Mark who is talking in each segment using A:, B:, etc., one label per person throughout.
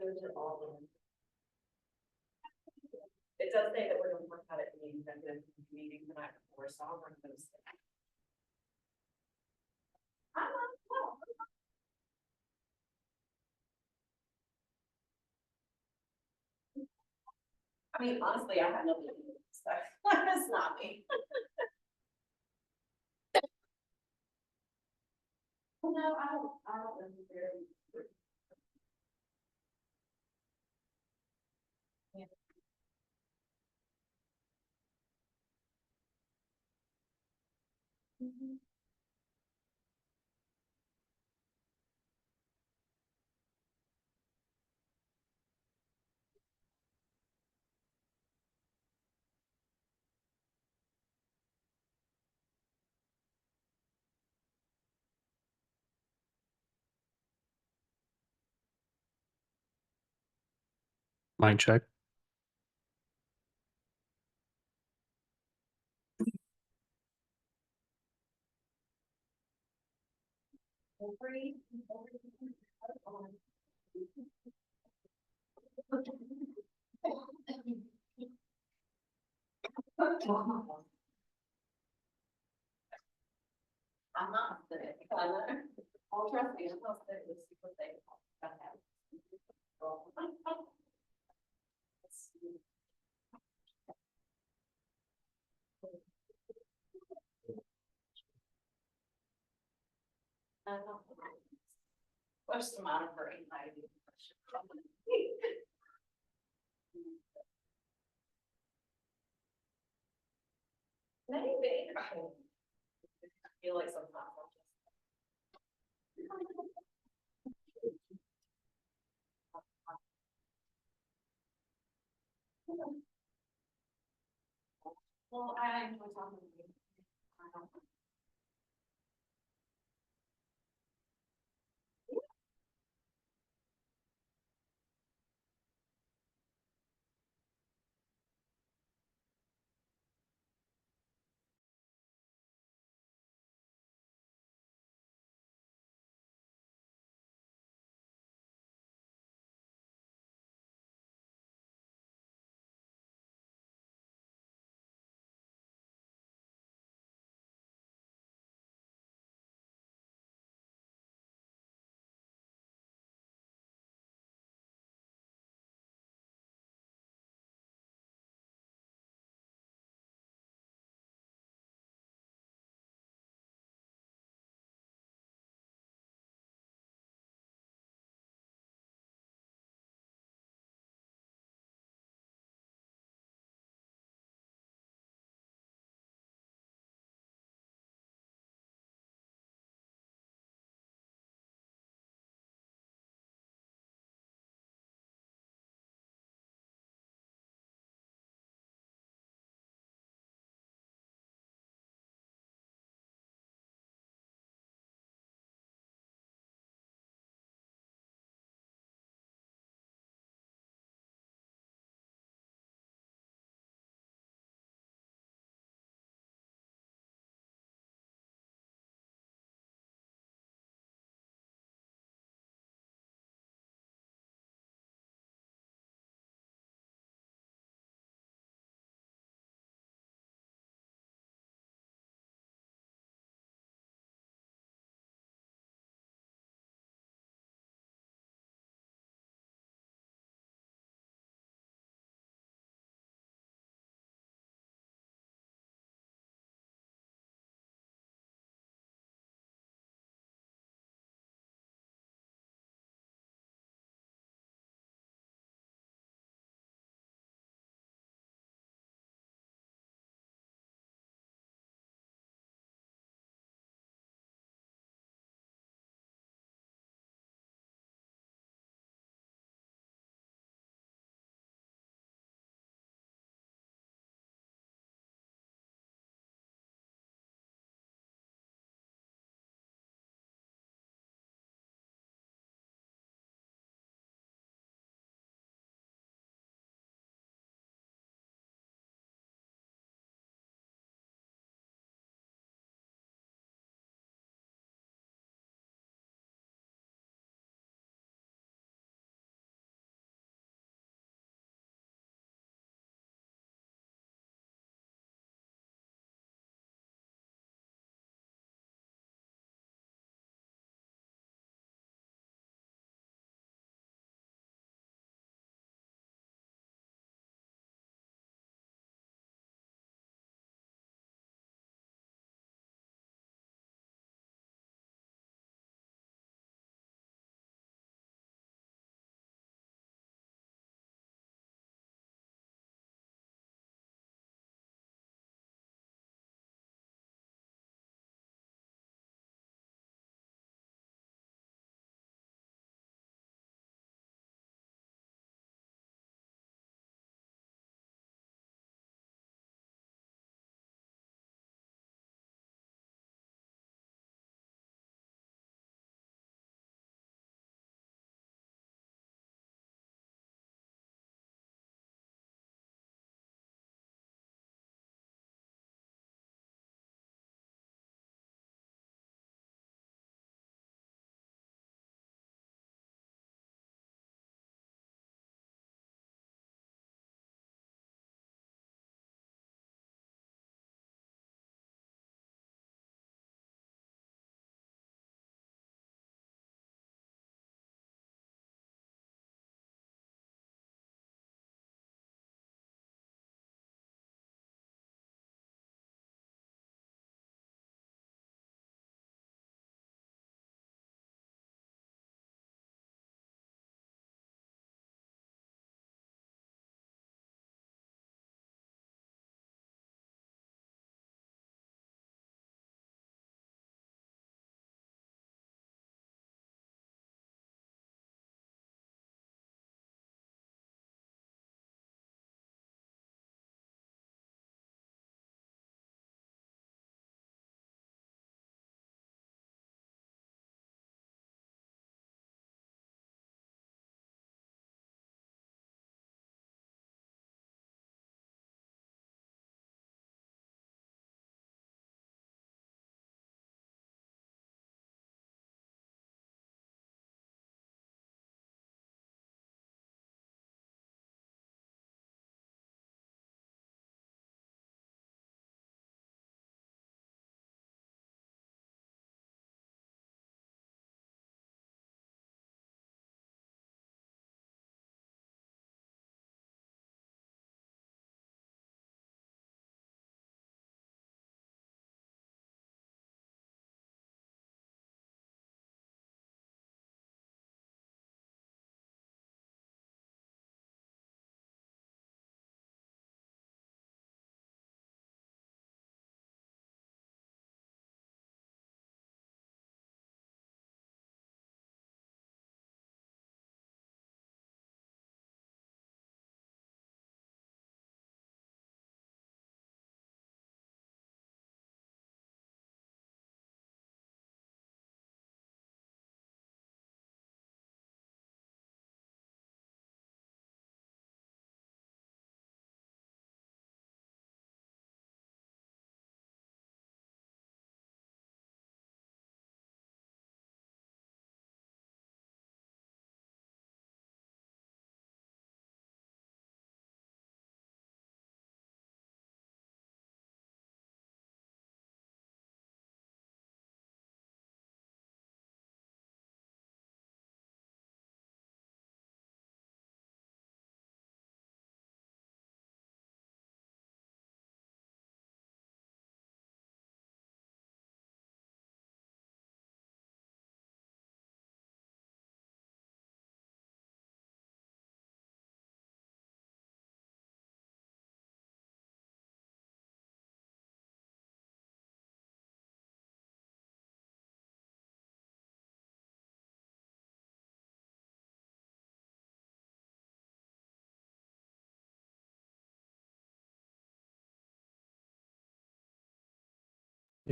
A: Those are all in. It does say that we're gonna work out at the executive meeting the night before, so I'll bring those. I mean, honestly, I had nothing to do with this stuff. It's not me. No, I don't necessarily. Yeah.
B: Mind check.
A: I'm not sick. Oh, trust me, I'm not sick. Let's see what they. What's the amount of her anxiety? Maybe. I feel like sometimes I'm just. Well, I enjoy talking to you.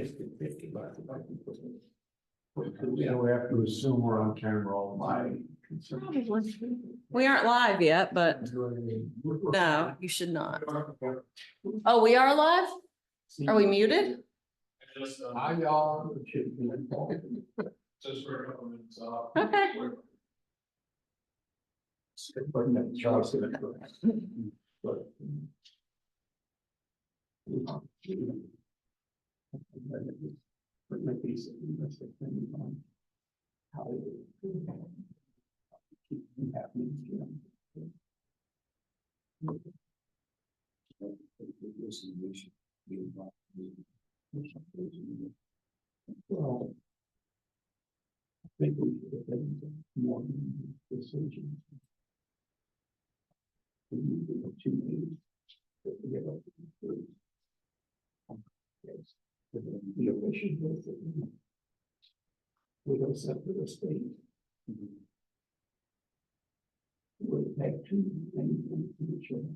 C: 50, but we don't have to assume we're on camera all my.
D: We aren't live yet, but no, you should not. Oh, we are live? Are we muted?
C: Hi, y'all.
E: Just for a couple minutes off.
D: Okay.
C: Well, I think we should have been more decisions. We need to go 2 meetings. To get up to the first. Yes. The official is that we don't set for the state. We'll take 2 things to each other.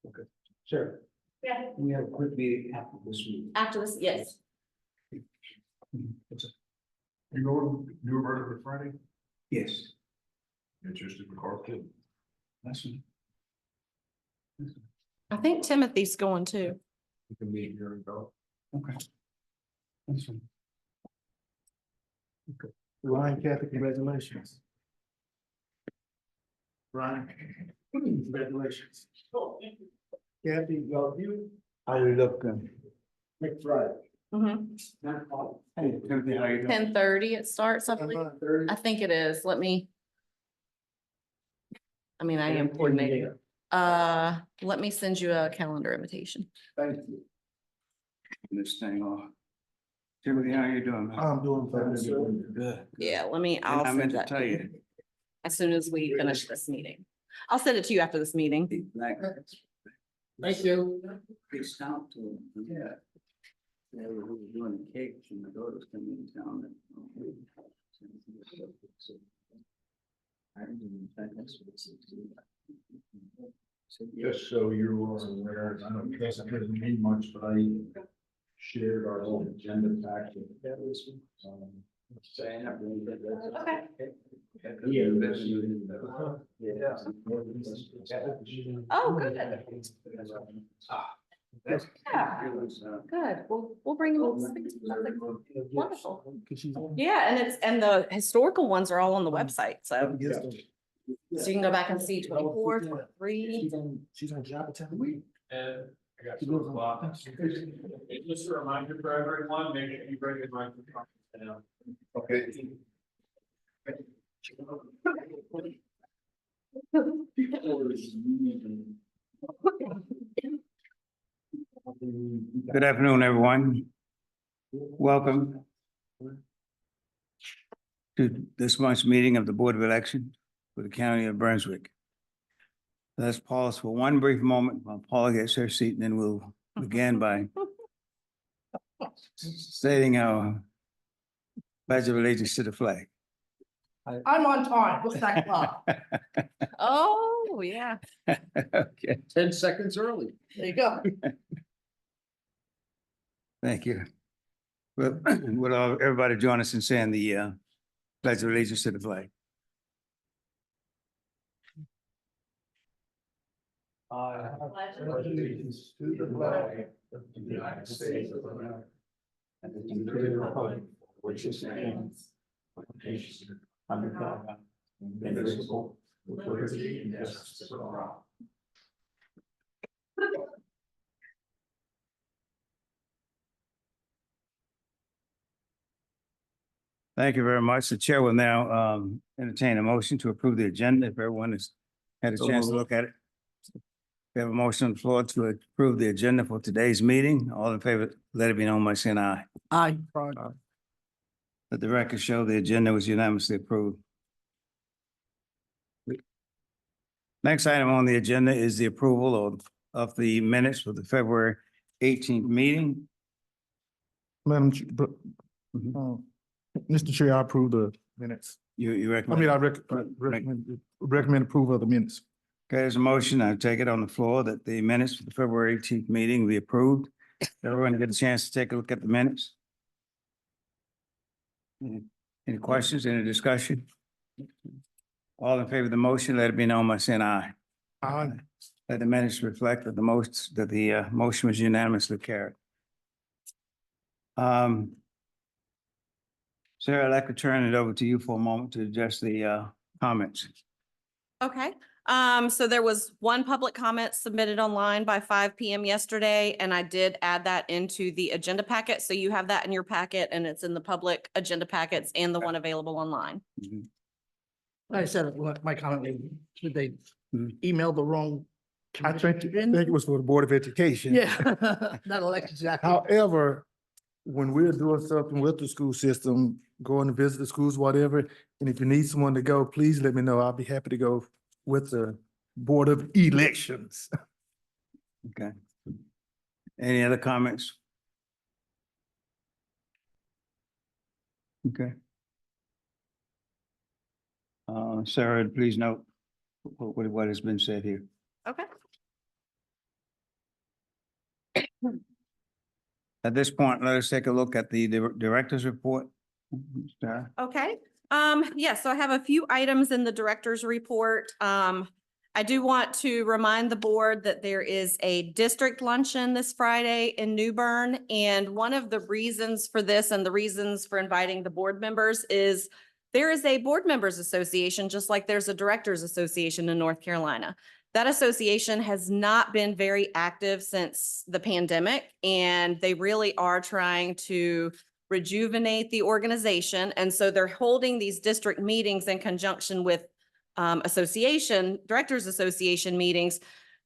C: Okay, sure.
A: Yeah.
C: We have a quick meeting after this meeting.
D: After this, yes.
E: You go to New Roberta for Friday?
C: Yes.
E: Interested in Carl Kid?
C: That's one.
D: I think Timothy's going too.
E: You can meet here and go.
C: Okay. That's one. Okay. Ryan, Kathy, congratulations. Ryan, congratulations. Kathy, well, you. How you looking? Next Friday. Hey, Timothy, how you doing?
D: 10:30 it starts, I believe. I think it is. Let me. I mean, I am coordinating. Let me send you a calendar invitation.
C: Thank you.
F: This thing off. Timothy, how you doing, man?
C: I'm doing fine.
F: Good.
D: Yeah, let me,
F: And
D: I'll
F: I
D: send
F: meant to
D: that
F: tell
D: to
F: you.
D: you as soon as we finish this meeting. I'll send it to you after this meeting.
C: Thank you.
F: Reached out to him.
C: Yeah.
F: They were doing the cakes and my daughter's coming in town.
E: Just so you are aware, I don't guess it doesn't mean much, but I shared our whole agenda packet.
F: Saying that.
D: Okay.
F: Yeah.
D: Oh, good.
F: That's.
D: Yeah.
F: It was,
D: Good. We'll bring them up. to speed. Wonderful. Yeah, and it's, and the historical ones are all on the website, so you can go back and see 24, 23.
C: She's on job at
E: And I got 2 o'clock. Just a reminder for everyone, make sure you bring your microphone down.
C: Okay.
F: Good afternoon, everyone. Welcome to this month's meeting of the Board of Election for the County of Brunswick. Let's pause for one brief moment while Paula gets her seat, and then we'll begin by stating our pledge of allegiance to the flag.
G: I'm on time. What's that clock?
D: Oh, yeah.
F: Okay,
C: 10 seconds early.
G: There you go.
F: thank you. Well, would everybody join us in saying the pledge of allegiance to the flag?
C: I pledge allegiance to the flag of the United States of America and to the republic which is stands one nation under God, indivisible, with liberty and justice for all.
F: Thank you very much. The chair will now entertain a motion to approve the agenda if everyone has had a chance to look at it. We have a motion on the floor to approve the agenda for today's meeting. All in favor, let it be known by saying aye.
G: Aye.
F: Let the record show the agenda was unanimously approved. Next item on the agenda is the approval of the minutes for the February 18th meeting.
H: Madam,
F: Mhm.
H: Mr. Chair, I approve the minutes.
F: You
C: I
F: recommend?
C: mean, recommend approval of the minutes.
F: Okay, there's a motion. I take it on the floor that the minutes for the February 18th meeting be approved. Everyone get a chance to take a look at the minutes? Any questions, any discussion? All in favor of the motion, let it be known by saying aye.
C: Aye.
F: Let the minutes reflect that the motion was unanimously carried. Sarah, I'd like to turn it over to you for a moment to address the comments.
D: Okay, so there was one public comment submitted online by 5 PM yesterday, and I did add that into the agenda packet. So you have that in your packet and it's in the public agenda packets and the one available online.
G: Like I said, my comment, should they
F: Hmm.
G: email the wrong?
C: I think it was for the Board of Education.
G: Yeah, not election, exactly.
C: However, when we're doing something with the school system, going to visit the schools, whatever, and if you need someone to go, please let me know. I'll be happy to go with the Board of Elections.
F: Okay. Any other comments? Okay. Sarah, please note what has been said here.
D: Okay.
F: At this point, let us take a look at the director's report. Sarah?
D: Okay, yeah, so I have a few items in the director's report. I do want to remind the board that there is a district luncheon this Friday in New Bern. And one of the reasons for this and the reasons for inviting the board members is there is a board members association, just like there's a directors association in North Carolina. That association has not been very active since the pandemic, and they really are trying to rejuvenate the organization. And so they're holding these district meetings in conjunction with directors association meetings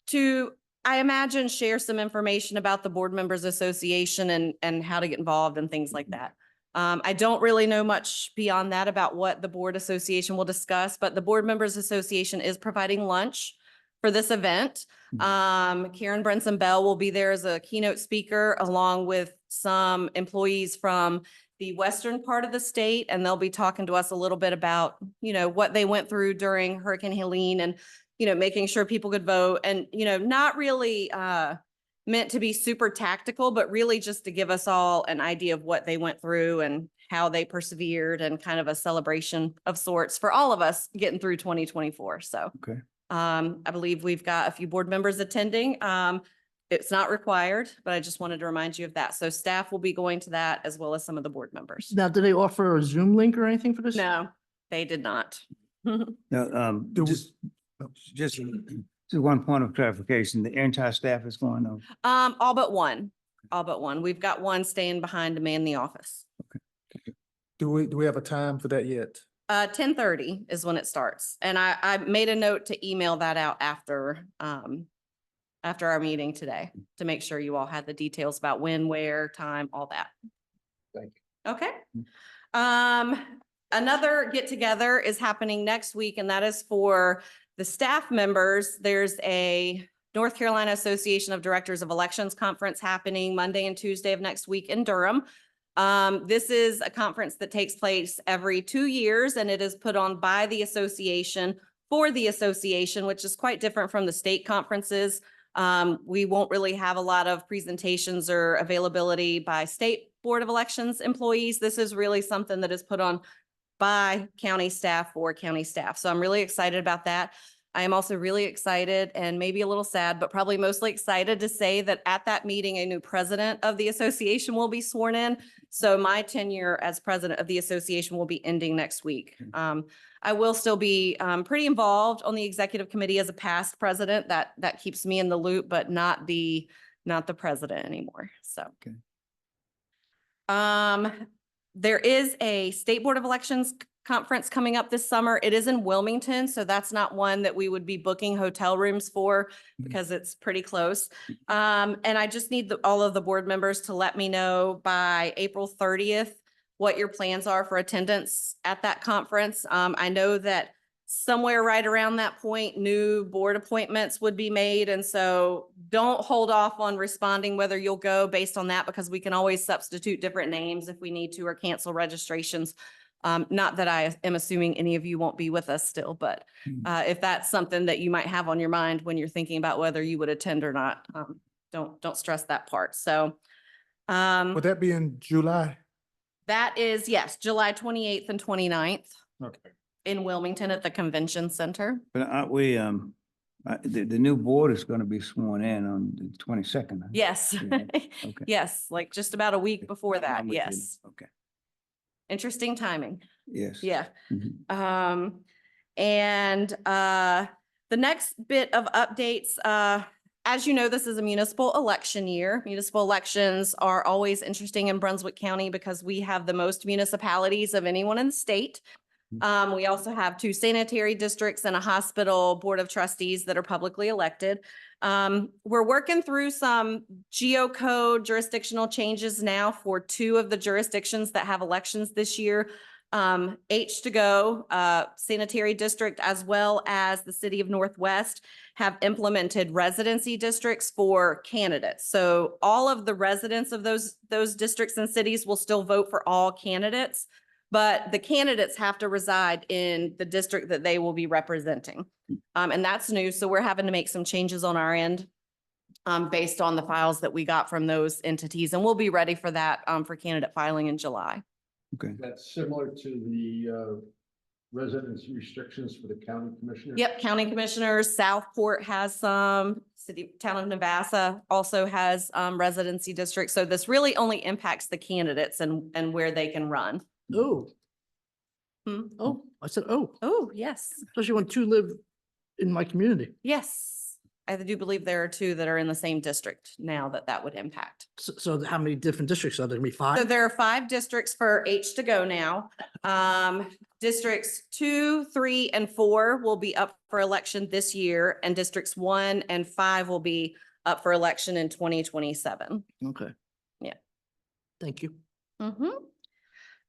D: to, I imagine, share some information about the board members association and how to get involved and things like that. I don't really know much beyond that about what the board association will discuss, but the board members association is providing lunch for this event. Karen Brenson Bell will be there as a keynote speaker along with some employees from the western part of the state. And they'll be talking to us a little bit about, what they went through during Hurricane Helene and, making sure people could vote and, not really meant to be super tactical, but really just to give us all an idea of what they went through and how they persevered and kind of a celebration of sorts for all of us getting through 2024. So.
F: Okay.
D: I believe we've got a few board members attending. It's not required, but I just wanted to remind you of that. So staff will be going to that as well as some of the board members.
G: Now, do they offer a Zoom link or anything for this?
D: No, they did not.
F: No, just one point of clarification, the entire staff is going over.
D: All but one. We've got one staying behind to man the office.
C: Do we have a time for that yet?
D: 10:30 is when it starts. And I made a note to email that out after our meeting today to make sure you all had the details about when, where, time, all that.
C: Thank
D: you. Okay. Another get together is happening next week, and that is for the staff members. There's a North Carolina Association of Directors of Elections conference happening Monday and Tuesday of next week in Durham. This is a conference that takes place every 2 years, and it is put on by the association for the association, which is quite different from the state conferences. We won't really have a lot of presentations or availability by state board of elections employees. This is really something that is put on by county staff for county staff. So I'm really excited about that. I am also really excited and maybe a little sad, but probably mostly excited to say that at that meeting, a new president of the association will be sworn in. So my tenure as president of the association will be ending next week. I will still be pretty involved on the executive committee as a past president. That keeps me in the loop, but not the president anymore. So.
F: Okay.
D: There is a state board of elections conference coming up this summer. It is in Wilmington, so that's not one that we would be booking hotel rooms for because it's pretty close. And I just need all of the board members to let me know by April 30th what your plans are for attendance at that conference. I know that somewhere right around that point, new board appointments would be made. And so don't hold off on responding whether you'll go based on that, because we can always substitute different names if we need to or cancel registrations. Not that I am assuming any of you won't be with us still, but if that's something that you might have on your mind when you're thinking about whether you would attend or not, don't stress that part. So
C: Would that be in July?
D: that is, yes, July 28th and 29th
C: Okay.
D: in Wilmington at the Convention Center.
F: But aren't we, the new board is gonna be sworn in on the 22nd. huh?
D: Yes.
F: Yeah, okay.
D: Yes, like just about a week before that.
F: I'm with you now.
D: Yes.
F: Okay,
D: Interesting timing.
F: yes.
D: Yeah.
F: Mhm.
D: The next bit of updates, as you know, this is a municipal election year. Municipal elections are always interesting in Brunswick County because we have the most municipalities of anyone in the state. We also have 2 sanitary districts and a hospital board of trustees that are publicly elected. We're working through some geocode jurisdictional changes now for 2 of the jurisdictions that have elections this year. H2Go Sanitary District, as well as the City of Northwest, have implemented residency districts for candidates. So all of the residents of those districts and cities will still vote for all candidates, but the candidates have to reside in the district that they will be representing. And that's new. So we're having to make some changes on our end based on the files that we got from those entities. And we'll be ready for that for candidate filing in July.
F: Okay,
E: That's similar to the residency restrictions for the county commissioners?
D: Yep, county commissioners, Southport has some, town of Navassa also has residency districts. So this really only impacts the candidates and where they can run.
G: Oh,
D: Hmm.
G: oh, I said, oh,
D: Oh, yes,
G: especially when 2 live in my community.
D: yes. I do believe there are 2 that are in the same district now that would impact.
G: So how many different districts are there? Gonna be 5?
D: So there are 5 districts for H2Go now. Districts 2, 3, and 4 will be up for election this year, and districts 1 and 5 will be up for election in 2027.
G: Okay.
D: Yeah.
G: Thank you.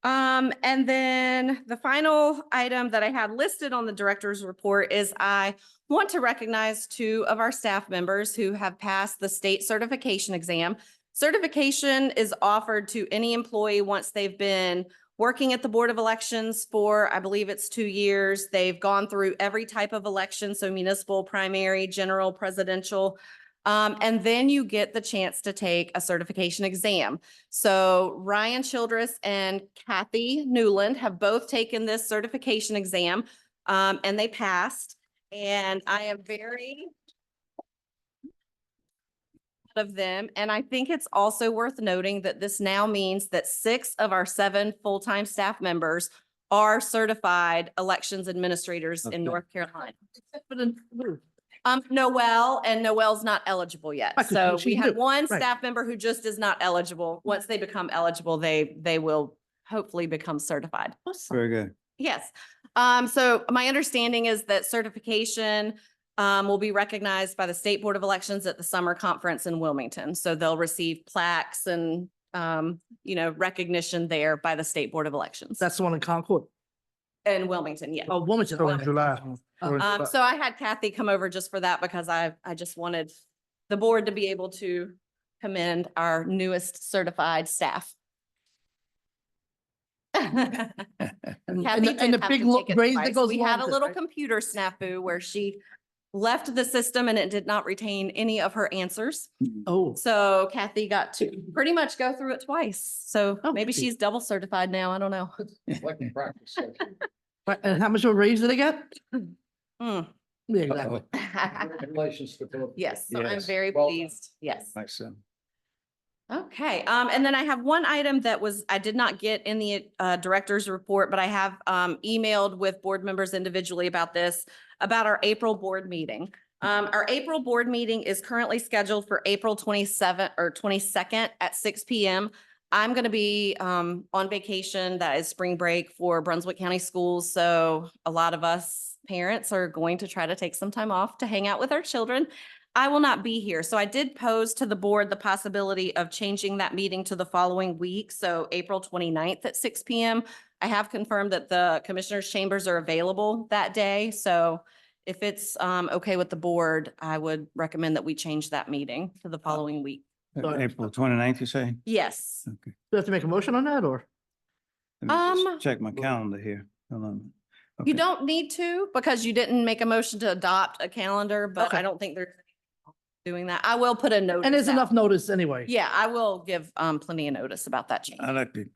D: And then the final item that I had listed on the director's report is I want to recognize 2 of our staff members who have passed the state certification exam. Certification is offered to any employee once they've been working at the Board of Elections for, I believe it's 2 years. They've gone through every type of election, so municipal, primary, general, presidential. And then you get the chance to take a certification exam. So Ryan Childress and Kathy Newland have both taken this certification exam, and they passed. And I am very proud of them. And I think it's also worth noting that this now means that 6 of our 7 full-time staff members are certified elections administrators
F: Okay.
D: in North Carolina.
G: But then,
D: Noelle, and Noelle's not eligible yet.
G: Right, 'cause
D: So
G: she's
D: we have
G: new,
D: one
G: right.
D: staff member who just is not eligible. Once they become eligible, they will hopefully become certified.
F: very good.
D: Yes. So my understanding is that certification will be recognized by the State Board of Elections at the summer conference in Wilmington. So they'll receive plaques and recognition there by the State Board of Elections.
G: that's the one in Concord.
D: In Wilmington, yeah.
G: Oh, Wilmington.
C: Oh, in
G: okay.
C: July.
D: So I had Kathy come over just for that because I just wanted the board to be able to commend our newest certified staff.
G: And
D: Kathy
G: the- and
D: did
G: the
D: have
G: big
D: to take it
G: raise that
D: twice.
G: goes
D: We
G: along
D: had a
G: with it,
D: little
G: right?
D: computer snafu where she left the system and it did not retain any of her answers.
G: Oh,
D: So Kathy got to pretty much go through it twice. So
G: Oh,
D: maybe
G: good.
D: she's double certified now. I don't know.
E: Like a practice session.
G: right, and how much of a raise did they get?
D: Hmm.
G: Yeah, exactly.
E: Congratulations to both.
D: Yes, so I'm
F: Yes.
D: very
E: Well done.
D: pleased. Yes.
F: Nice.
D: Okay, and then I have one item that I did not get in the director's report, but I have emailed with board members individually about this, about our April board meeting. Our April board meeting is currently scheduled for April 27th or 22nd at 6 p.m. I'm going to be on vacation. That is spring break for Brunswick County Schools. So a lot of us parents are going to try to take some time off to hang out with our children. I will not be here. So I did pose to the board the possibility of changing that meeting to the following week. So April 29th at 6 p.m. I have confirmed that the commissioners' chambers are available that day. So if it's okay with the board, I would recommend that we change that meeting to the following week.
G: Sorry.
F: April 29th, you say?
D: Yes.
G: Do we have to make a motion on that or?
F: Let me just
D: Um,
F: check my calendar here. Hold on.
D: You
F: Okay.
D: don't need to because you didn't make a motion to adopt a calendar, but I
G: Okay.
D: don't think they're doing that. I will put a note.
G: And there's enough notice anyway.
D: Yeah, I will give plenty of notice about that change.
F: I like to,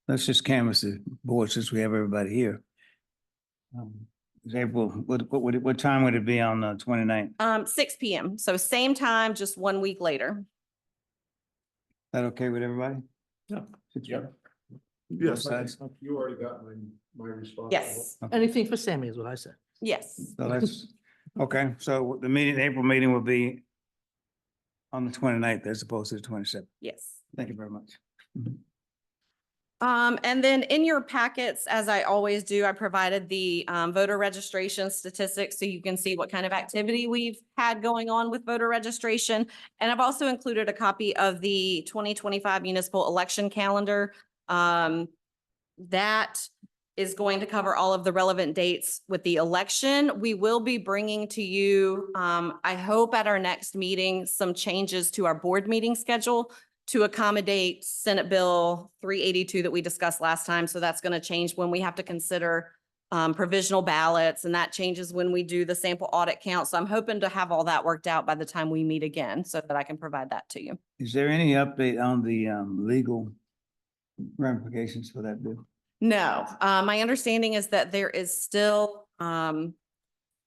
F: let's just canvass the board since we have everybody here. Is April, what time would it be on the 29th?
D: 6 PM. So same time, just 1 week later.
F: That okay with everybody?
G: Yeah.
E: Yep.
F: Both sides?
E: You already got my response.
D: Yes,
G: Anything for Sammy is what I said.
D: yes.
F: So let's, okay, so the meeting, April meeting will be on the 29th as opposed to the 27th.
D: Yes.
F: Thank you very much.
D: And then in your packets, as I always do, I provided the voter registration statistics so you can see what kind of activity we've had going on with voter registration. And I've also included a copy of the 2025 municipal election calendar. That is going to cover all of the relevant dates with the election. We will be bringing to you, I hope at our next meeting, some changes to our board meeting schedule to accommodate Senate Bill 382 that we discussed last time. So that's going to change when we have to consider provisional ballots, and that changes when we do the sample audit count. So I'm hoping to have all that worked out by the time we meet again so that I can provide that to you.
F: Is there any update on the legal ramifications for that bill?
D: No, my understanding is that there is still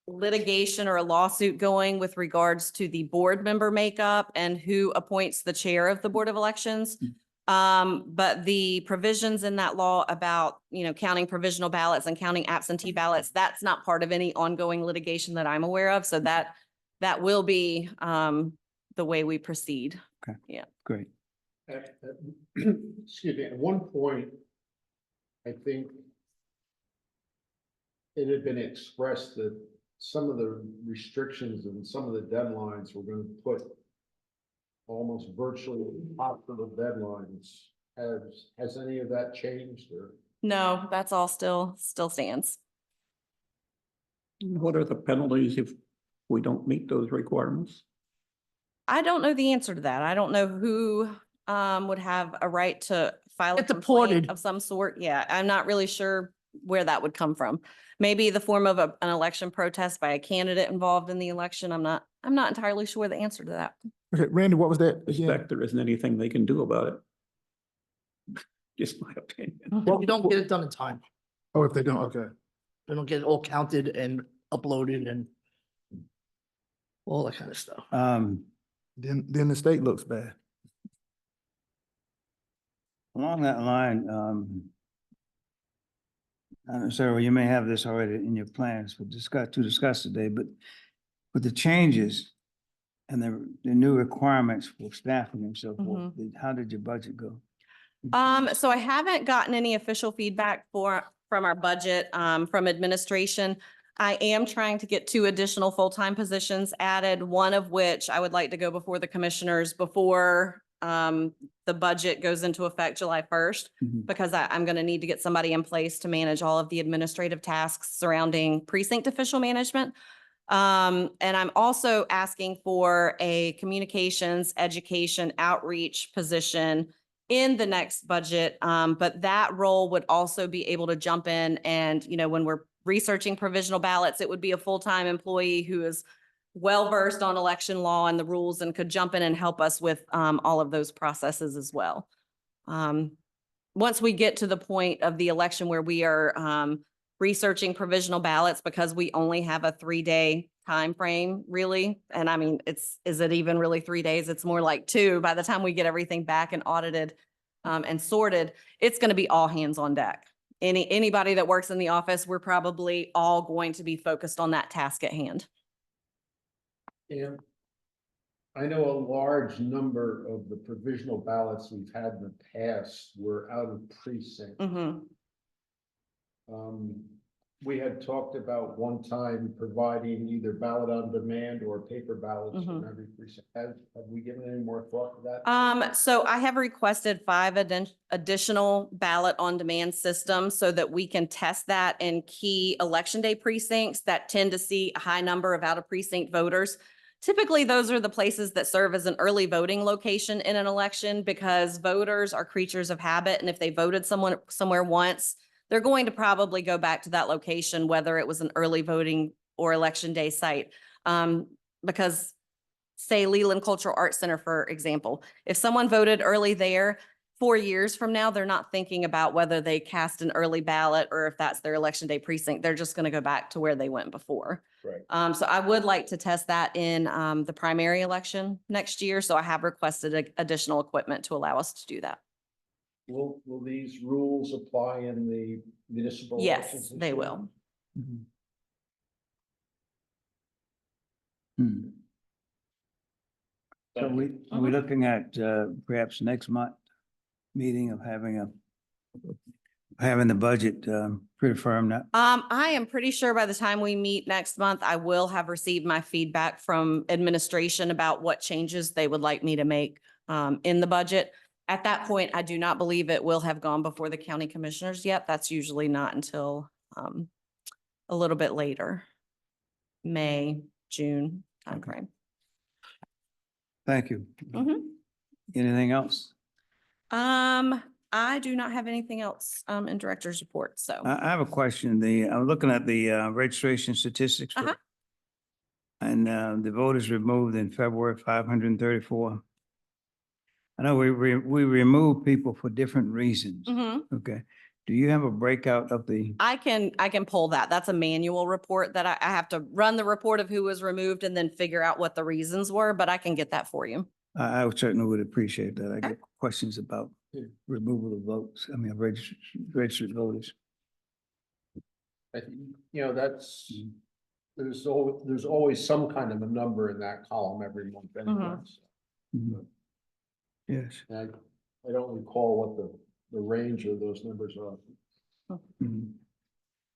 D: litigation or a lawsuit going with regards to the board member makeup and who appoints the chair of the Board of Elections. But the provisions in that law about, counting provisional ballots and counting absentee ballots, that's not part of any ongoing litigation that I'm aware of. So that will be the way we proceed.
F: Great.
E: Excuse me, at one point, I think it had been expressed that some of the restrictions and some of the deadlines were going to put almost virtually after the deadlines. Has any of that changed or?
D: No, that's all still stands.
C: What are the penalties if we don't meet those requirements?
D: I don't know the answer to that. I don't know who would have a right to file a
G: Get
D: complaint
G: deported.
D: of some sort. Yeah, I'm not really sure where that would come from. Maybe the form of an election protest by a candidate involved in the election. I'm not entirely sure the answer to that.
H: Okay, Randy, what was that again?
C: Suspect there isn't anything they can do about it. Just my opinion.
G: If you don't get it done in time,
H: Oh, if they don't, okay.
G: they don't get it all counted and uploaded and all that kind of stuff.
H: Then the state looks bad.
F: Along that line, Sarah, you may have this already in your plans to discuss today, but with the changes and the new requirements for staffing and so forth, how did your budget go?
D: So I haven't gotten any official feedback from our budget, from administration. I am trying to get 2 additional full-time positions added, one of which I would like to go before the commissioners before the budget goes into effect July 1st, because I'm going to need to get somebody in place to manage all of the administrative tasks surrounding precinct official management. And I'm also asking for a communications, education, outreach position in the next budget. But that role would also be able to jump in and, when we're researching provisional ballots, it would be a full-time employee who is well-versed on election law and the rules and could jump in and help us with all of those processes as well. Once we get to the point of the election where we are researching provisional ballots, because we only have a 3-day time frame, really. And I mean, is it even really 3 days? It's more like 2. By the time we get everything back and audited and sorted, it's going to be all hands on deck. Anybody that works in the office, we're probably all going to be focused on that task at hand.
E: And I know a large number of the provisional ballots we've had in the past were out of precinct. We had talked about one time providing either ballot on demand or paper ballots from every precinct. Have we given any more thought to that?
D: So I have requested 5 additional ballot on demand systems so that we can test that in key election day precincts that tend to see a high number of out of precinct voters Typically, those are the places that serve as an early voting location in an election because voters are creatures of habit. And if they voted somewhere once, they're going to probably go back to that location, whether it was an early voting or election day site. Because say Leland Cultural Arts Center, for example, if someone voted early there, 4 years from now, they're not thinking about whether they cast an early ballot or if that's their election day precinct. They're just going to go back to where they went before.
E: Right.
D: So I would like to test that in the primary election next year. So I have requested additional equipment to allow us to do that.
E: Will these rules apply in the municipal elections?
D: Yes,
E: this
D: they
E: year?
D: will.
F: Hmm. So are we looking at perhaps next month meeting of having the budget pretty firm now?
D: I am pretty sure by the time we meet next month, I will have received my feedback from administration about what changes they would like me to make in the budget. At that point, I do not believe it will have gone before the county commissioners yet. That's usually not until a little bit later, May, June timeframe.
F: Thank you.
D: Mhm.
F: Anything else?
D: I do not have anything else in director's report, so.
F: I have a question. I'm looking at the registration statistics.
D: Uh-huh.
F: And the voters removed in February, 534. I know we remove people for different reasons.
D: Mhm.
F: Okay. Do you have a breakout of the,
D: I can pull that. That's a manual report that I have to run the report of who was removed and then figure out what the reasons were, but I can get that for you.
F: I certainly would appreciate that. I get questions about removal of votes, registered voters.
E: I think, that's, there's always some kind of a number in that column every month anyway.
F: Mhm. Yes.
E: And I don't recall what the range of those numbers are.
F: Mhm.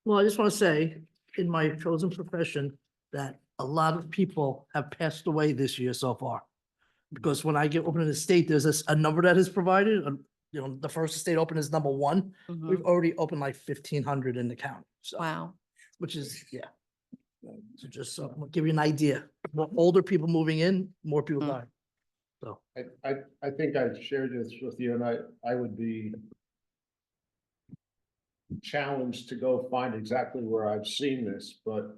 G: Well, I just want to say, in my chosen profession, that a lot of people have passed away this year so far. Because when I get open in the state, there's a number that is provided, the first state open is number 1.
D: Mhm.
G: We've already opened like 1,500 in the county, so,
D: Wow.
G: which is, yeah. So just so, I'll give you an idea, more older people moving in, more people
D: Mm.
G: dying. So,
E: I think I shared this with you and I would be challenged to go find exactly where I've seen this, but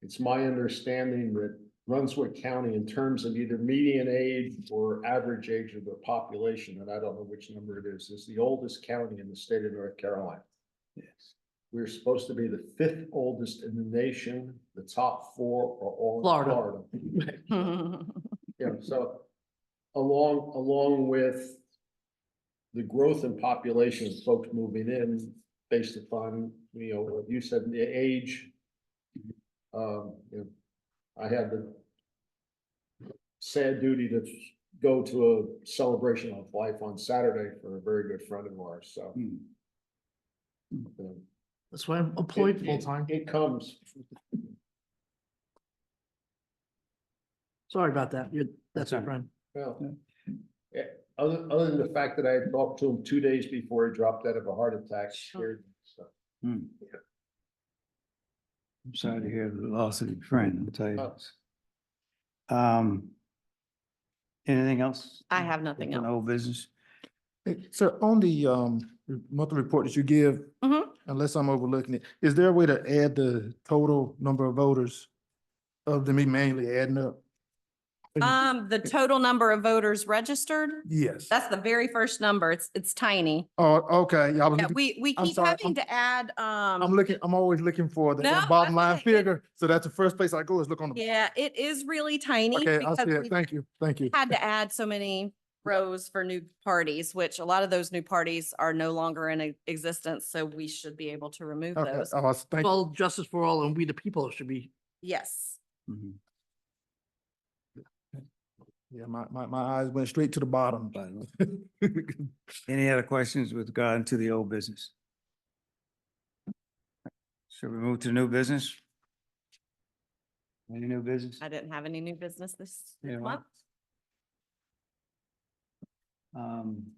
E: it's my understanding that Brunswick County, in terms of either median age or average age of the population, and I don't know which number it is the oldest county in the state of North Carolina.
F: Yes.
E: We're supposed to be the 5th oldest in the nation. The top 4 are all in
G: Florida.
E: Florida. So along with the growth in population of folks moving in based upon, what you said, the age. I had the sad duty to go to a celebration of life on Saturday for a very good friend of ours, so.
F: Hmm.
G: that's why I'm employed
E: It-
G: full time.
E: It comes.
G: Sorry about that. That's
F: all
G: a
F: right.
G: friend.
E: Well, yeah, other than the fact that I had talked to him 2 days before he dropped out of a heart attack, scared me, so.
F: Hmm. I'm sorry to hear the loss of your friend, I'll tell you. Anything else?
D: I have nothing
F: On
D: else.
F: old business?
H: Hey, sir, on the monthly report that you give,
D: Mhm.
H: unless I'm overlooking it, is there a way to add the total number of voters of them manually adding up?
D: The total number of voters registered,
H: Yes.
D: that's the very first number. It's tiny.
H: Oh, okay. Yeah, I was
D: Yeah,
H: looking-
D: we
H: I'm
D: keep
H: sorry,
D: having to add,
H: I'm always looking for
D: No,
H: that bottom line
D: that's okay.
H: figure. So that's the first place I go is look on the.
D: yeah, it is really tiny.
H: Okay, I
D: because
H: see it.
D: we've
H: Thank you. Thank you.
D: had to add so many rows for new parties, which a lot of those new parties are no longer in existence, so we should be able to remove
H: Okay,
D: those.
H: thank you.
G: Well, justice for all and we the people should be.
D: Yes.
F: Mhm.
H: Yeah, my eyes went straight to the bottom.
F: Any other questions with regard to the old business? Should we move to new business? Any new business?
D: I didn't have any new business this
F: Yeah,
D: month.
F: Um,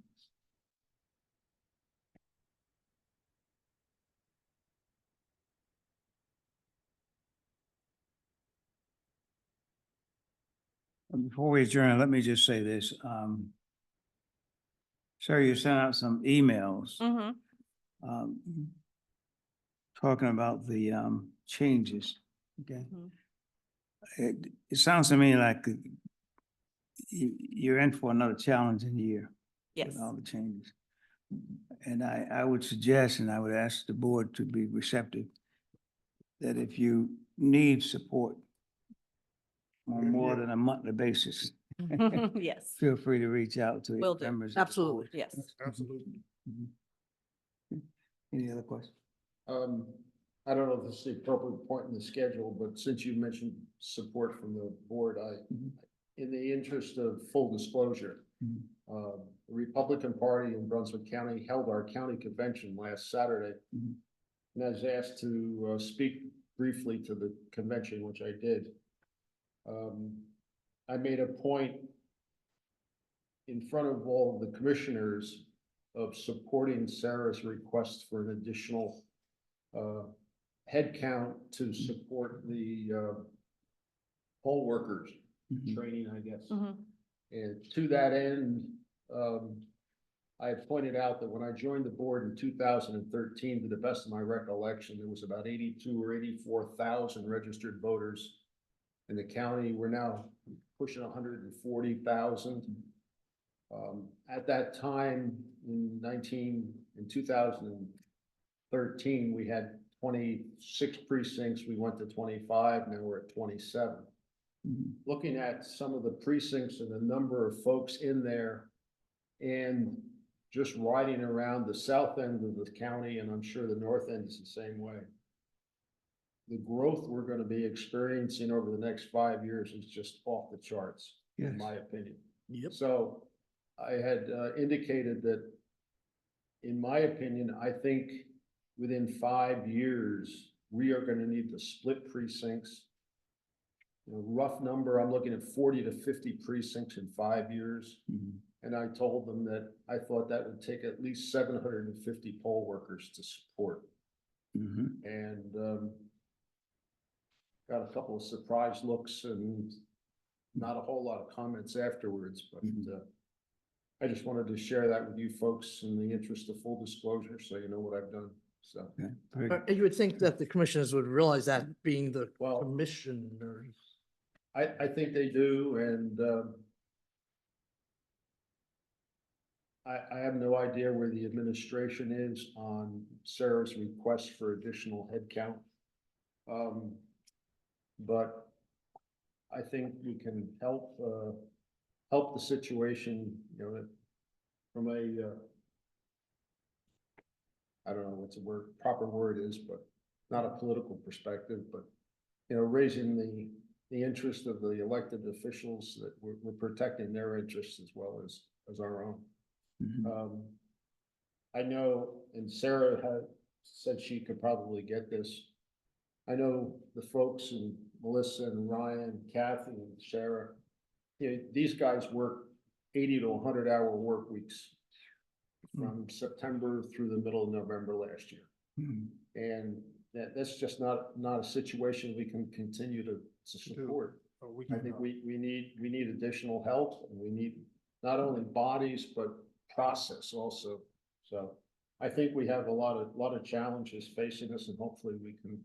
F: Before we adjourn, let me just say this. Sir, you sent out some emails
D: Mhm.
F: um, talking about the changes. Okay.
D: Mhm.
F: It sounds to me like you're in for another challenging year.
D: Yes.
F: With all the changes. And I would suggest, and I would ask the board to be receptive, that if you need support on more than a monthly basis,
D: Yes,
F: feel free to reach out to
D: Will do.
F: members. of the
G: Absolutely.
F: board.
D: yes.
H: Absolutely.
F: Mhm. Any other questions?
E: I don't know if this is the appropriate point in the schedule, but since you mentioned support from the board,
F: Mhm.
E: in the interest of full disclosure,
F: Mhm.
E: the Republican Party in Brunswick County held our county convention last Saturday.
F: Mhm.
E: And I was asked to, speak briefly to the convention, which I did. I made a point in front of all of the commissioners of supporting Sarah's request for an additional headcount to support the poll workers
F: Mhm.
E: training, I guess.
D: Mhm.
E: And to that end, I pointed out that when I joined the board in 2013, to the best of my recollection, there was about 82 or 84,000 registered voters in the county. We're now pushing 140,000. At that time, in 2013, we had 26 precincts. We went to 25. Now we're at 27.
F: Mhm.
E: Looking at some of the precincts and the number of folks in there, and just riding around the south end of the county, and I'm sure the north end is the same way. The growth we're gonna be experiencing over the next 5 years is just off the charts,
F: Yes.
E: in my opinion.
G: Yep.
E: So I had indicated that, in my opinion, I think within 5 years, we are gonna need to split precincts. Rough number, I'm looking at 40 to 50 precincts in 5 years.
F: Mhm.
E: And I told them that I thought that would take at least 750 poll workers to support.
F: Mhm.
E: And got a couple of surprise looks and not a whole lot of comments afterwards, but
F: Mhm.
E: I just wanted to share that with you folks in the interest of full disclosure, so you know what I've done, so.
F: Okay, very good.
G: And you would think that the commissioners would realize that being the
E: Well-
G: commissioners.
E: I think they do, and I have no idea where the administration is on Sarah's request for additional headcount. But I think we can help the situation, from a, I don't know what's the proper word is, but not a political perspective, but, raising the interest of the elected officials, that we're protecting their interests as well as our own.
F: Mhm.
E: I know, and Sarah had said she could probably get this. I know the folks, and Melissa and Ryan, Kathy and Sarah, these guys work 80 to 100-hour work weeks from September through the middle of November last year.
F: Mhm.
E: And that's just not a situation we can continue to support. I think we need additional help, and we need not only bodies, but process also. So I think we have a lot of challenges facing us, and hopefully we can,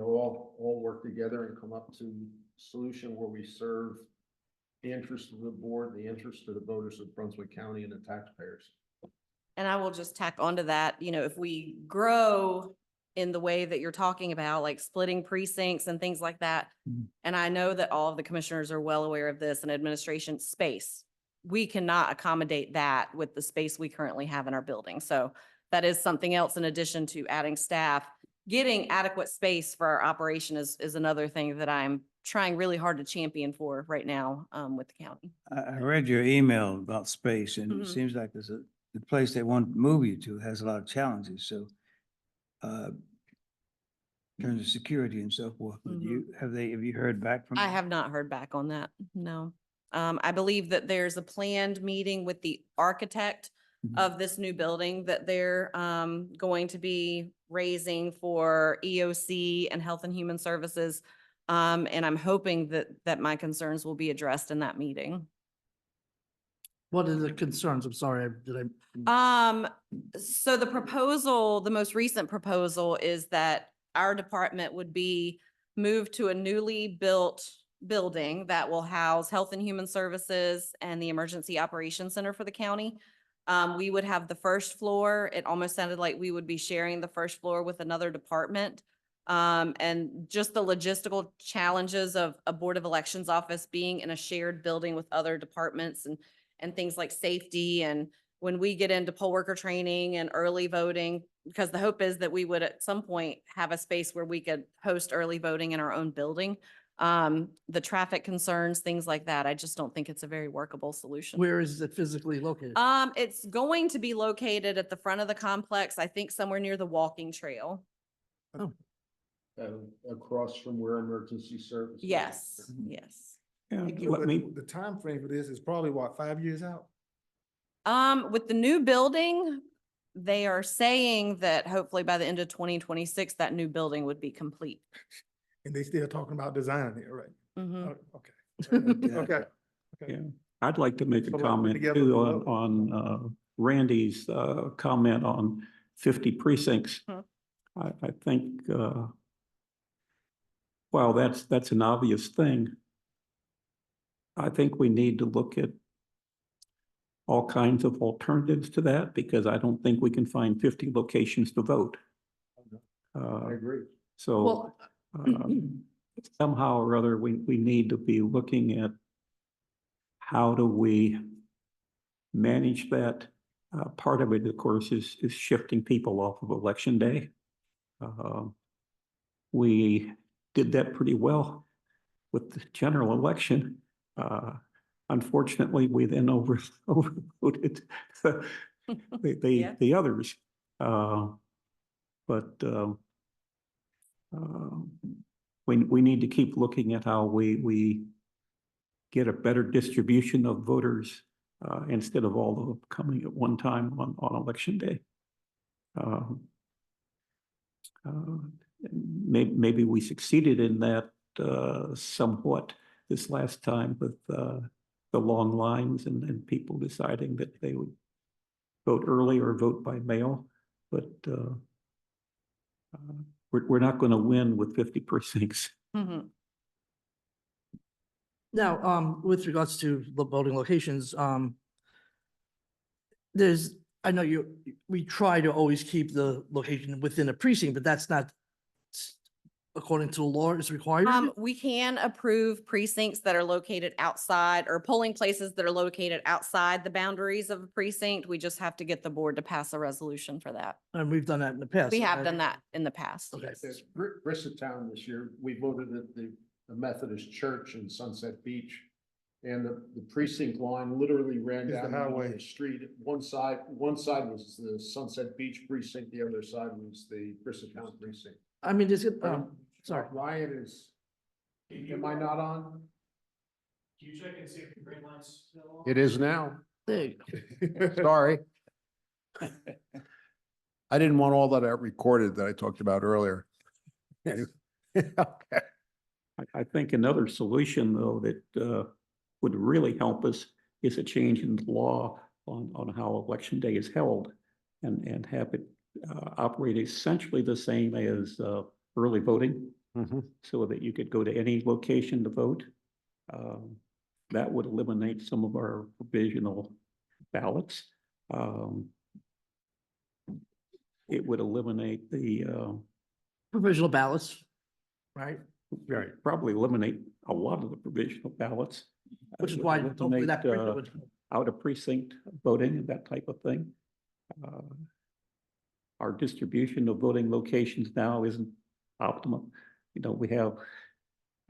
E: all work together and come up to a solution where we serve the interest of the board, the interest of the voters of Brunswick County and the taxpayers.
D: And I will just tack onto that, if we grow in the way that you're talking about, like splitting precincts and things like that.
F: Mhm.
D: And I know that all of the commissioners are well aware of this, and administration space. We cannot accommodate that with the space we currently have in our building. So that is something else in addition to adding staff. Getting adequate space for our operation is another thing that I'm trying really hard to champion for right now with the county.
F: I read your email about space, and it
D: Mhm.
F: seems like the place they want to move you to has a lot of challenges, so in terms of security and so forth, but have you heard back from?
D: I
F: them?
D: have not heard back on that, no. I believe that there's a planned meeting with the architect
F: Mhm.
D: of this new building that they're going to be raising for EOC and Health and Human Services And I'm hoping that my concerns will be addressed in that meeting.
G: What are the concerns? I'm sorry, did I?
D: So the proposal, the most recent proposal is that our department would be moved to a newly built building that will house Health and Human Services and the Emergency Operations Center for the county. We would have the first floor. It almost sounded like we would be sharing the first floor with another department. And just the logistical challenges of a Board of Elections office being in a shared building with other departments and things like safety. And when we get into poll worker training and early voting, because the hope is that we would at some point have a space where we could host early voting in our own building. The traffic concerns, things like that, I just don't think it's a very workable solution.
G: Where is it physically located?
D: It's going to be located at the front of the complex, I think somewhere near the walking trail.
E: Across from where emergency services.
D: Yes, yes.
H: The time frame for this is probably what, 5 years out?
D: With the new building, they are saying that hopefully by the end of 2026, that new building would be complete.
H: And they still talking about designing it, right?
D: Mhm.
H: Okay. Okay.
C: Yeah, I'd like to make a
H: So, like,
C: comment
H: together
C: too
H: we'll vote.
C: on Randy's comment on 50 precincts.
D: Hmm.
C: I think, while that's an obvious thing, I think we need to look at all kinds of alternatives to that, because I don't think we can find 50 locations to vote.
E: I agree.
C: So
G: Well,
C: somehow or other, we need to be looking at how do we manage that. Part of it, of course, is shifting people off of election day. We did that pretty well with the general election. Unfortunately, we then overvoted
D: Yeah.
C: the others. We need to keep looking at how we get a better distribution of voters instead of all of them coming at one time on election day. Maybe we succeeded in that somewhat this last time with the long lines and people deciding that they would vote early or vote by mail, but we're not going to win with 50 precincts.
D: Mhm.
G: now, with regards to the voting locations, I know we try to always keep the location within a precinct, but that's not according to the law is required.
D: We can approve precincts that are located outside or polling places that are located outside the boundaries of a precinct. We just have to get the board to pass a resolution for that.
G: And we've done that in the past.
D: We have done that in the past.
G: Okay.
D: yes.
E: Bristoltown this year, we voted at the Methodist Church in Sunset Beach. And the precinct line literally ran
H: Is the
E: down the middle of
H: highway.
E: the street. One side was the Sunset Beach precinct, the other side was the Bristoltown precinct.
G: I mean, sorry.
E: Ryan is, am I not on?
B: Can you check and see if the green line's still on?
E: It is now.
G: There you go.
E: Sorry. I didn't want all that recorded that I talked about earlier. Okay.
C: I think another solution, though, that would really help us is a change in the law on how election day is held and have it operate essentially the same as early voting, so that you could go to any location to vote. That would eliminate some of our provisional ballots. It would eliminate the
G: Provisional ballots, right?
C: probably eliminate a lot of the provisional ballots.
G: Which is
C: Would
G: why hopefully
C: eliminate,
G: that printer would.
C: out of precinct voting and that type of thing. Our distribution of voting locations now isn't optimum. You know, we have,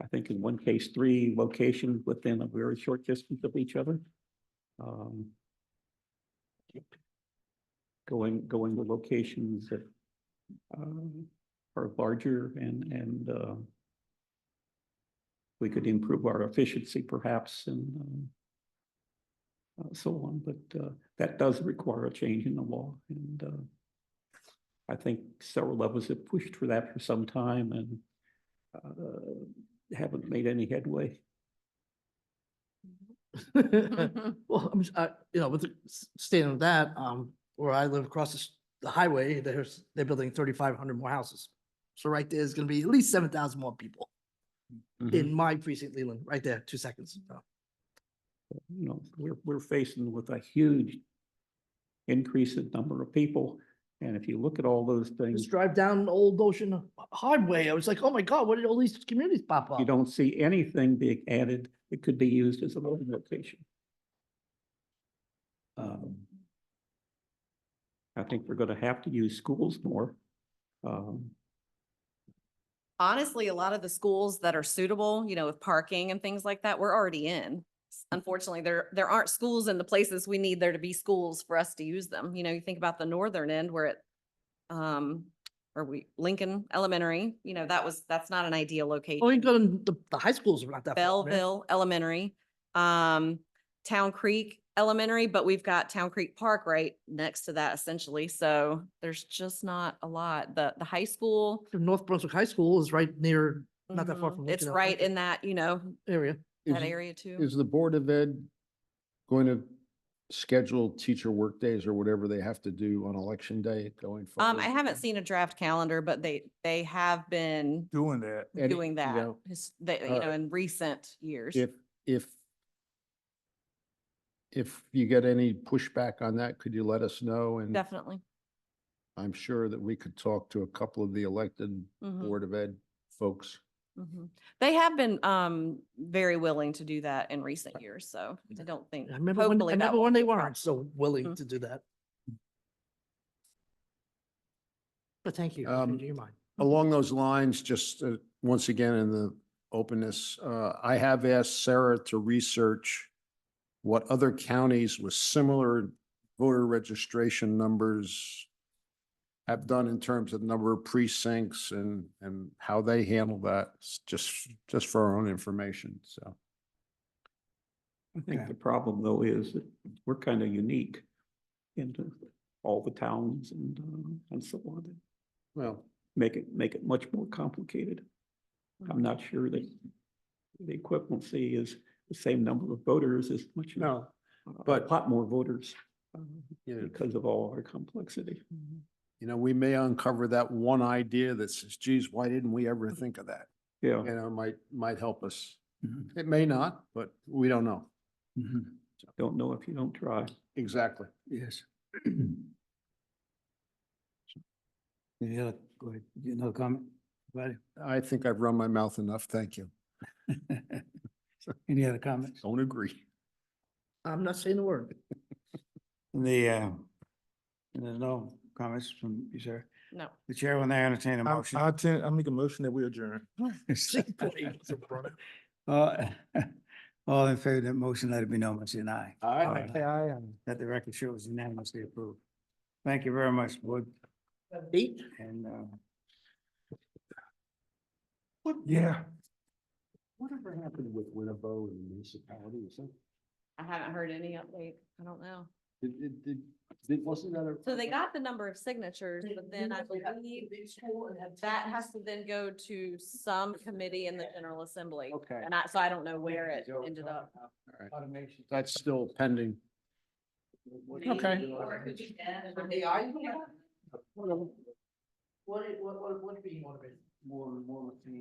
C: I think in one case, 3 locations within a very short distance of each other. Going to locations that are larger and we could improve our efficiency perhaps and so on, but that does require a change in the law. And I think several of us have pushed for that for some time and haven't made any headway.
G: Well, you know, with the stating of that, where I live across the highway, they're building 3,500 more houses. So right there is gonna be at least 7,000 more people in my precinct, Leland, right there, 2 seconds. So,
C: You know, we're facing with a huge increase in number of people. And if you look at all those things,
G: Just drive down Old Ocean Highway. I was like, oh my God, what did all these communities pop up?
C: you don't see anything being added that could be used as a voting location. I think we're gonna have to use schools more.
D: Honestly, a lot of the schools that are suitable, you know, with parking and things like that, we're already in. Unfortunately, there aren't schools in the places we need there to be schools for us to use them. You know, you think about the northern end where it, Lincoln Elementary, you know, that's not an ideal location.
G: Oh, you go to the high schools are not that far. man.
D: Belleville Elementary, Town Creek Elementary, but we've got Town Creek Park right next to that essentially. So there's just not a lot. The high school.
G: North Brunswick High School is right near, not that far
D: mhm,
G: from.
D: It's
G: Lincoln
D: right
G: Elementary
D: in that, you know,
G: area.
D: that
E: Is-
D: area too.
E: Is the Board of Ed going to schedule teacher work days or whatever they have to do on election day going forward?
D: I haven't seen a draft calendar, but they have been
H: Doing that.
E: Eddie,
D: doing
E: you
D: that,
E: know,
D: you know, in recent years.
E: If you get any pushback on that, could you let us know? And
D: Definitely.
E: I'm sure that we could talk to a couple of the elected
D: Mhm,
E: Board of Ed folks.
D: mhm. They have been, very willing to do that in recent years, so I don't think,
G: I remember
D: hopefully that
G: when
D: won't
G: they
D: be a problem.
G: weren't so willing
D: Mhm.
G: to do that. But thank you for
E: Um,
G: changing your mind.
E: Along those lines, just once again, in the openness, I have asked Sarah to research what other counties with similar voter registration numbers have done in terms of number of precincts and how they handle that, just for our own information, so.
C: I think the problem though is that we're kind of unique in all the towns and so on.
E: Well,
C: Make it much more complicated. I'm not sure that the equivalency is the same number of voters as much. as,
E: no,
C: a
E: but-
C: lot more voters
E: you know,
C: because of all our complexity.
E: we may uncover that one idea that says, geez, why didn't we ever think of that?
C: Yeah.
E: Might help us.
F: Mhm.
E: It may not, but we don't know.
F: Mhm.
C: Don't know if you don't try.
E: Exactly.
F: Yes. Any other, go ahead, another comment? Anybody?
E: I think I've run my mouth enough. Thank you.
F: Any other comments?
E: Don't agree.
G: I'm not saying a word.
F: There's no comments from you, sir.
D: No.
F: The chair will now entertain a motion.
H: I make a motion that we adjourn.
F: All in favor of that motion, let it be known by saying aye.
E: Aye.
F: That the record shows unanimously approved. Thank you very much, board.
G: Eight?
F: And,
H: Yeah.
E: Whatever happened with Winnebago and the municipality? Is that,
D: I haven't heard any update. I don't know.
E: wasn't that a?
D: So they got the number of signatures, but then I believe that has to then go to some committee in the General Assembly.
E: Okay.
D: And so I don't know where it ended up.
E: That's still pending. Okay.
G: What do you want to be?